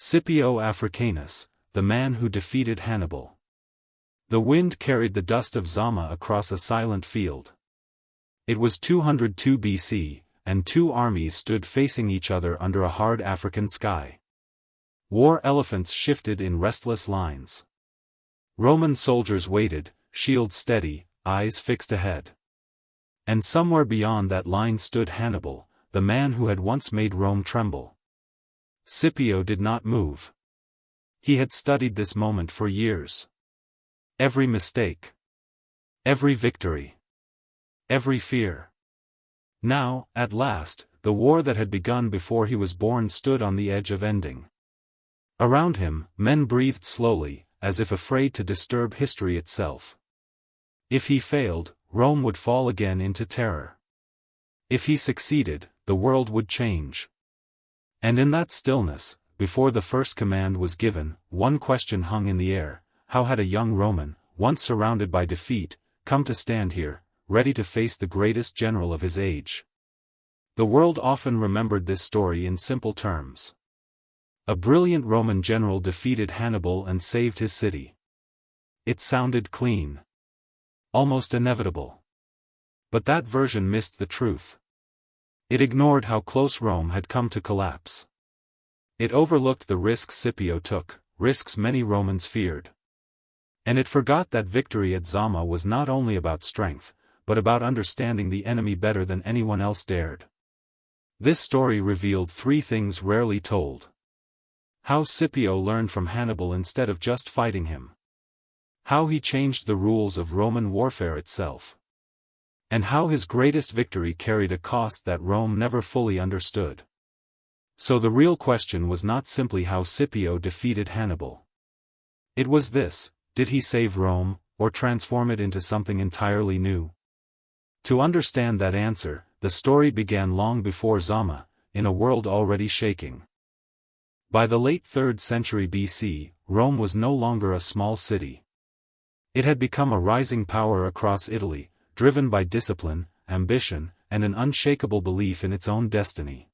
Scipio Africanus, the man who defeated Hannibal. The wind carried the dust of Zama across a silent field. It was 202 BC, and two armies stood facing each other under a hard African sky. War elephants shifted in restless lines. Roman soldiers waited, shields steady, eyes fixed ahead. And somewhere beyond that line stood Hannibal, the man who had once made Rome tremble. Scipio did not move. He had studied this moment for years. Every mistake. Every victory. Every fear. Now, at last, the war that had begun before he was born stood on the edge of ending. Around him, men breathed slowly, as if afraid to disturb history itself. If he failed, Rome would fall again into terror. If he succeeded, the world would change. And in that stillness, before the first command was given, one question hung in the air: how had a young Roman, once surrounded by defeat, come to stand here, ready to face the greatest general of his age? The world often remembered this story in simple terms. A brilliant Roman general defeated Hannibal and saved his city. It sounded clean. Almost inevitable. But that version missed the truth. It ignored how close Rome had come to collapse. It overlooked the risks Scipio took, risks many Romans feared. And it forgot that victory at Zama was not only about strength, but about understanding the enemy better than anyone else dared. This story revealed three things rarely told. How Scipio learned from Hannibal instead of just fighting him. How he changed the rules of Roman warfare itself. And how his greatest victory carried a cost that Rome never fully understood. So the real question was not simply how Scipio defeated Hannibal. It was this: did he save Rome, or transform it into something entirely new? To understand that answer, the story began long before Zama, in a world already shaking. By the late 3rd century BC, Rome was no longer a small city. It had become a rising power across Italy, driven by discipline, ambition, and an unshakable belief in its own destiny.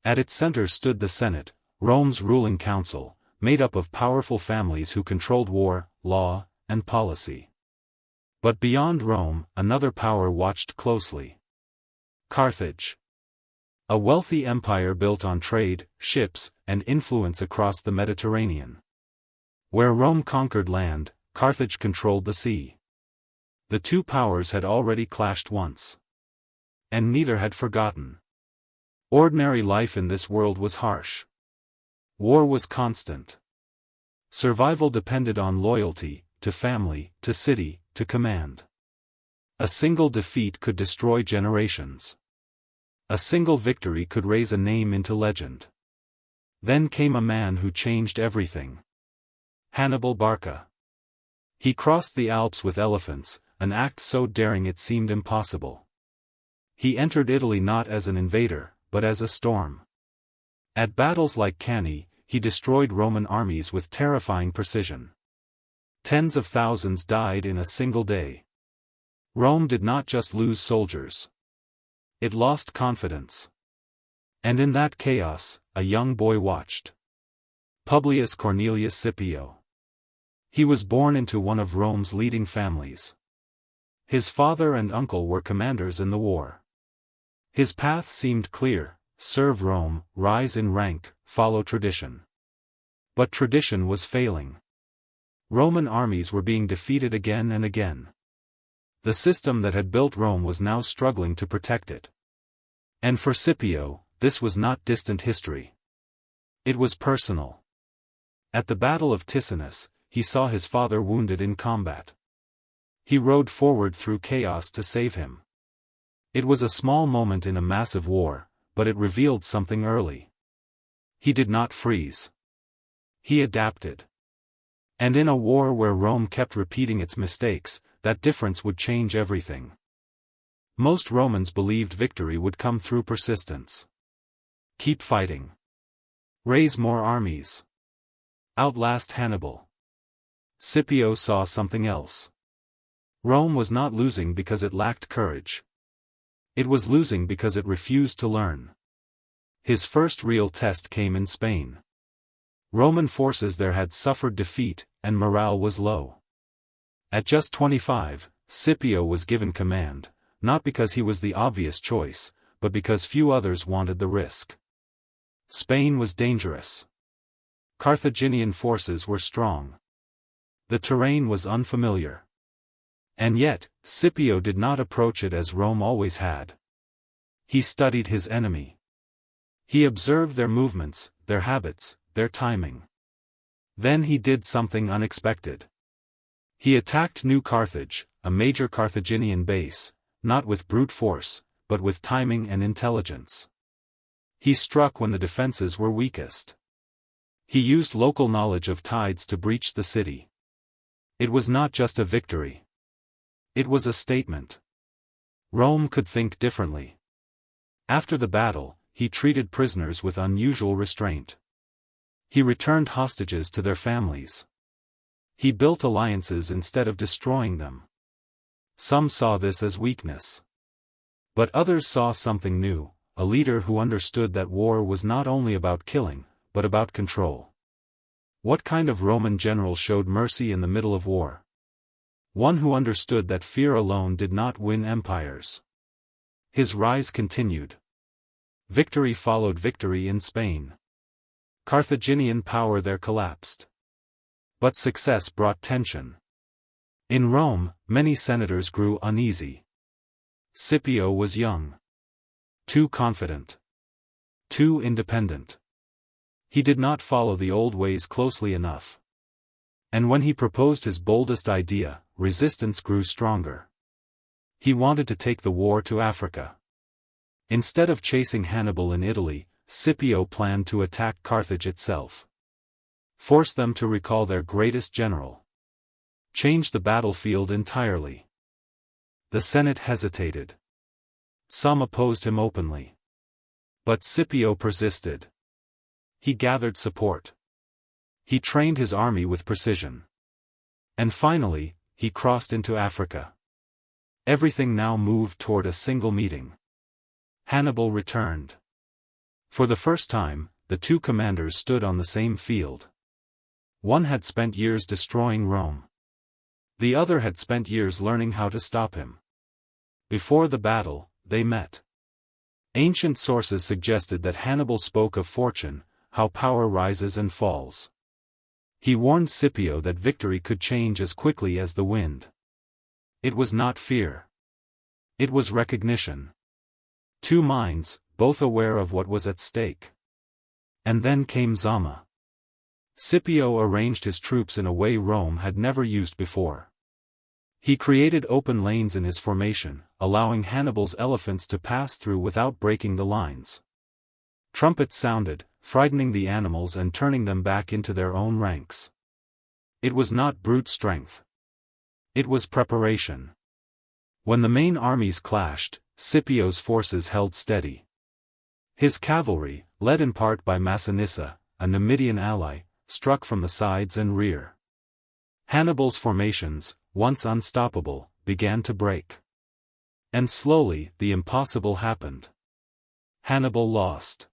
At its center stood the Senate, Rome's ruling council, made up of powerful families who controlled war, law, and policy. But beyond Rome, another power watched closely. Carthage. A wealthy empire built on trade, ships, and influence across the Mediterranean. Where Rome conquered land, Carthage controlled the sea. The two powers had already clashed once. And neither had forgotten. Ordinary life in this world was harsh. War was constant. Survival depended on loyalty, to family, to city, to command. A single defeat could destroy generations. A single victory could raise a name into legend. Then came a man who changed everything. Hannibal Barca. He crossed the Alps with elephants, an act so daring it seemed impossible. He entered Italy not as an invader, but as a storm. At battles like Cannae, he destroyed Roman armies with terrifying precision. Tens of thousands died in a single day. Rome did not just lose soldiers. It lost confidence. And in that chaos, a young boy watched. Publius Cornelius Scipio. He was born into one of Rome's leading families. His father and uncle were commanders in the war. His path seemed clear: serve Rome, rise in rank, follow tradition. But tradition was failing. Roman armies were being defeated again and again. The system that had built Rome was now struggling to protect it. And for Scipio, this was not distant history. It was personal. At the Battle of Ticinus, he saw his father wounded in combat. He rode forward through chaos to save him. It was a small moment in a massive war, but it revealed something early. He did not freeze. He adapted. And in a war where Rome kept repeating its mistakes, that difference would change everything. Most Romans believed victory would come through persistence. Keep fighting. Raise more armies. Outlast Hannibal. Scipio saw something else. Rome was not losing because it lacked courage. It was losing because it refused to learn. His first real test came in Spain. Roman forces there had suffered defeat, and morale was low. At just 25, Scipio was given command, not because he was the obvious choice, but because few others wanted the risk. Spain was dangerous. Carthaginian forces were strong. The terrain was unfamiliar. And yet, Scipio did not approach it as Rome always had. He studied his enemy. He observed their movements, their habits, their timing. Then he did something unexpected. He attacked New Carthage, a major Carthaginian base, not with brute force, but with timing and intelligence. He struck when the defenses were weakest. He used local knowledge of tides to breach the city. It was not just a victory. It was a statement. Rome could think differently. After the battle, he treated prisoners with unusual restraint. He returned hostages to their families. He built alliances instead of destroying them. Some saw this as weakness. But others saw something new, a leader who understood that war was not only about killing, but about control. What kind of Roman general showed mercy in the middle of war? One who understood that fear alone did not win empires. His rise continued. Victory followed victory in Spain. Carthaginian power there collapsed. But success brought tension. In Rome, many senators grew uneasy. Scipio was young. Too confident. Too independent. He did not follow the old ways closely enough. And when he proposed his boldest idea, resistance grew stronger. He wanted to take the war to Africa. Instead of chasing Hannibal in Italy, Scipio planned to attack Carthage itself. Force them to recall their greatest general. Change the battlefield entirely. The Senate hesitated. Some opposed him openly. But Scipio persisted. He gathered support. He trained his army with precision. And finally, he crossed into Africa. Everything now moved toward a single meeting. Hannibal returned. For the first time, the two commanders stood on the same field. One had spent years destroying Rome. The other had spent years learning how to stop him. Before the battle, they met. Ancient sources suggested that Hannibal spoke of fortune, how power rises and falls. He warned Scipio that victory could change as quickly as the wind. It was not fear. It was recognition. Two minds, both aware of what was at stake. And then came Zama. Scipio arranged his troops in a way Rome had never used before. He created open lanes in his formation, allowing Hannibal's elephants to pass through without breaking the lines. Trumpets sounded, frightening the animals and turning them back into their own ranks. It was not brute strength. It was preparation. When the main armies clashed, Scipio's forces held steady. His cavalry, led in part by Massinissa, a Numidian ally, struck from the sides and rear. Hannibal's formations, once unstoppable, began to break. And slowly, the impossible happened. Hannibal lost.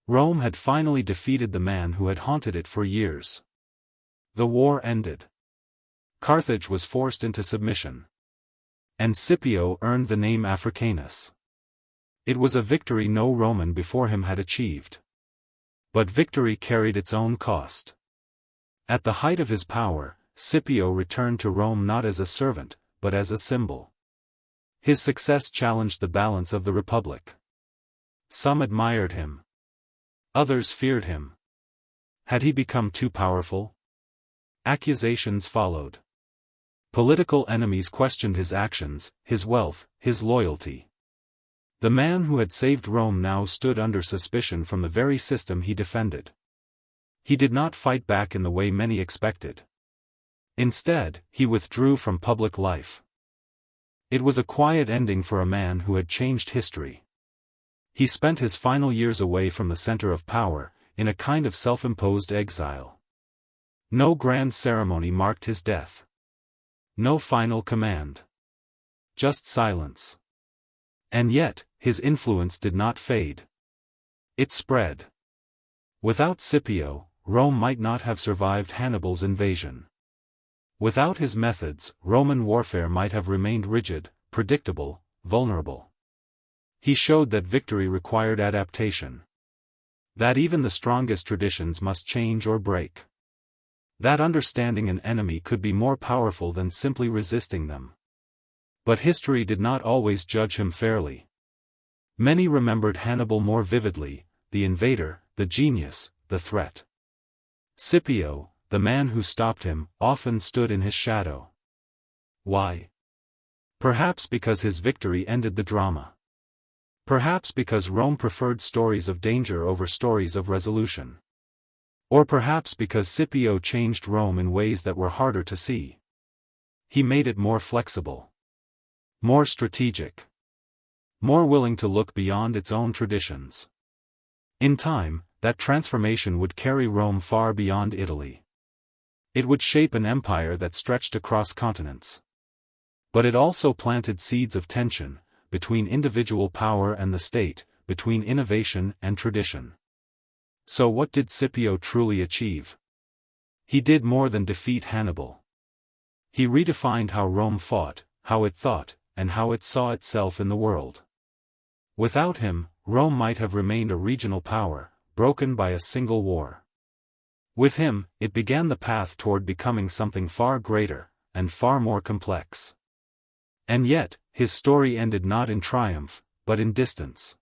Rome had finally defeated the man who had haunted it for years. The war ended. Carthage was forced into submission. And Scipio earned the name Africanus. It was a victory no Roman before him had achieved. But victory carried its own cost. At the height of his power, Scipio returned to Rome not as a servant, but as a symbol. His success challenged the balance of the Republic. Some admired him. Others feared him. Had he become too powerful? Accusations followed. Political enemies questioned his actions, his wealth, his loyalty. The man who had saved Rome now stood under suspicion from the very system he defended. He did not fight back in the way many expected. Instead, he withdrew from public life. It was a quiet ending for a man who had changed history. He spent his final years away from the center of power, in a kind of self-imposed exile. No grand ceremony marked his death. No final command. Just silence. And yet, his influence did not fade. It spread. Without Scipio, Rome might not have survived Hannibal's invasion. Without his methods, Roman warfare might have remained rigid, predictable, vulnerable. He showed that victory required adaptation. That even the strongest traditions must change or break. That understanding an enemy could be more powerful than simply resisting them. But history did not always judge him fairly. Many remembered Hannibal more vividly, the invader, the genius, the threat. Scipio, the man who stopped him, often stood in his shadow. Why? Perhaps because his victory ended the drama. Perhaps because Rome preferred stories of danger over stories of resolution. Or perhaps because Scipio changed Rome in ways that were harder to see. He made it more flexible. More strategic. More willing to look beyond its own traditions. In time, that transformation would carry Rome far beyond Italy. It would shape an empire that stretched across continents. But it also planted seeds of tension, between individual power and the state, between innovation and tradition. So what did Scipio truly achieve? He did more than defeat Hannibal. He redefined how Rome fought, how it thought, and how it saw itself in the world. Without him, Rome might have remained a regional power, broken by a single war. With him, it began the path toward becoming something far greater, and far more complex. And yet, his story ended not in triumph, but in distance.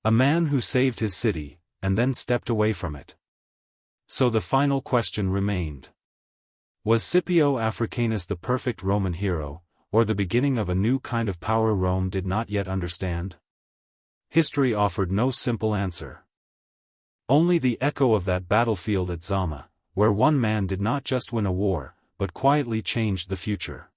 A man who saved his city, and then stepped away from it. So the final question remained. Was Scipio Africanus the perfect Roman hero, or the beginning of a new kind of power Rome did not yet understand? History offered no simple answer. Only the echo of that battlefield at Zama, where one man did not just win a war, but quietly changed the future.